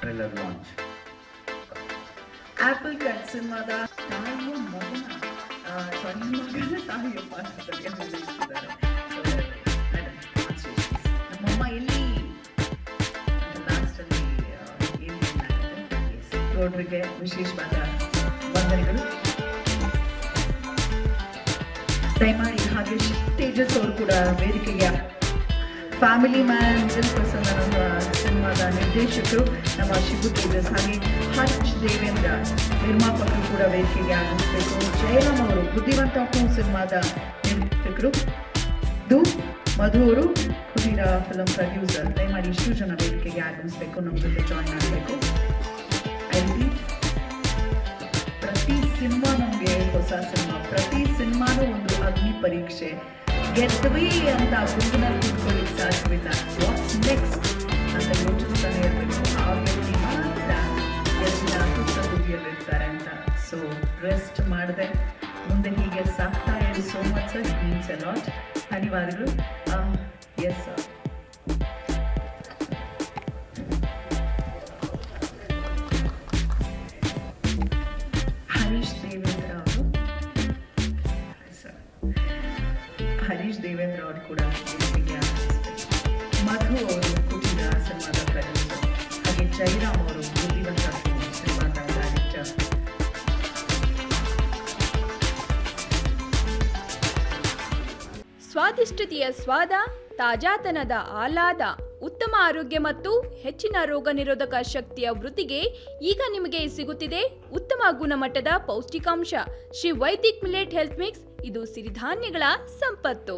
Trailer launch. Apple cut ಸಿನಿಮಾದ ತಾಯಿಯ ಮಗನ ತಾಯಿಯ ಪಾತ್ರದಲ್ಲಿ ಅಭಿನಯಿಸಿದ್ದಾರೆ. ನಮ್ಮಮ್ಮ ಎಲ್ಲಿ ಲಾಸ್ಟಲ್ಲಿ ಗೌಡ್ರಿಗೆ ವಿಶೇಷವಾದ ವಂದನೆಗಳು. ದಯಮಾಡಿ ಹಾಗೆ ತೇಜಸ್ ಅವರು ಕೂಡ ವೇದಿಕೆಗೆ, ಫ್ಯಾಮಿಲಿ ಮ್ಯಾನ್ ದಿಲ್ ಪ್ರಸನ್ನ ಸಿನಿಮಾದ ನಿರ್ದೇಶಕರು ನಮ್ಮ ಶಿಬು ತೇಜಸ್, ಹಾಗೆ ಹರ್ಷ್ ದೇವೇಂದ್ರ ನಿರ್ಮಾಪಕರು ಕೂಡ ವೇದಿಕೆಗೆ ಆಗಮಿಸಬೇಕು. ಜಯರಾಮ್ ಅವರು ಬುದ್ಧಿವಂತ ಸಿನಿಮಾದ ನಿರ್ದೇಶಕರು, ಮಧು ಅವರು ಕುಟೀರ ಫಿಲಂ ಪ್ರೊಡ್ಯೂಸರ್. ದಯಮಾಡಿ ಇಷ್ಟು ಜನ ವೇದಿಕೆಗೆ ಆಗಮಿಸಬೇಕು, ನಮ್ಮ ಜೊತೆ ಜಾಯಿನ್ ಆಗಬೇಕು. ಪ್ರತಿ ಸಿನಿಮಾ ನಮಗೆ ಹೊಸ ಸಿನಿಮಾ, ಪ್ರತಿ ಸಿನಿಮಾನೂ ಒಂದು ಅಗ್ನಿ ಪರೀಕ್ಷೆ. ಗೆದ್ವಿ ಅಂತ ಗುಂಪಿನಲ್ಲಿ ಕೂತ್ಕೊಳ್ಳಿಕ್ಕೆ ಸಾಧ್ಯವಿಲ್ಲ. ವಾಟ್ಸ್ ನೆಕ್ಸ್ಟ್ ಅಂತ ಯೋಚಿಸ್ತಾನೆ ಇರಬೇಕು. ಆ ವ್ಯಕ್ತಿ ಮಾತ್ರ ಗೆದ್ದಿನ ತುದಿಯಲ್ಲಿರ್ತಾರೆ ಅಂತ. ಸೊ ರೆಸ್ಟ್ ಮಾಡದೆ ಮುಂದೆ ಹೀಗೆ ಸಾಕ್ತಾ ಇರಿ. So much sir, means a lot. ಧನ್ಯವಾದಗಳು. Yes sir. ಹರೀಶ್ ದೇವೇಂದ್ರ ಅವರು ಕೂಡ ಮಧು ಅವರು ಕುಟೀರ ಸಿನಿಮಾದ ಪ್ರೊಡ್ಯೂಸರ್, ಹಾಗೆ ಜಯರಾಮ್ ಅವರು ಬುದ್ಧಿವಂತ ಸಿನಿಮಾದ ಡೈರೆಕ್ಟರ್. ಸ್ವಾದಿಷ್ಟತೆಯ ಸ್ವಾದ, ತಾಜಾತನದ ಆಹ್ಲಾದ, ಉತ್ತಮ ಆರೋಗ್ಯ ಮತ್ತು ಹೆಚ್ಚಿನ ರೋಗ ನಿರೋಧಕ ಶಕ್ತಿಯ ವೃದ್ಧಿಗೆ ಈಗ ನಿಮಗೆ ಸಿಗುತ್ತಿದೆ ಉತ್ತಮ ಗುಣಮಟ್ಟದ ಪೌಷ್ಟಿಕಾಂಶ. Shri Vaidik millet health mix. ಇದು ಸಿರಿಧಾನ್ಯಗಳ ಸಂಪತ್ತು.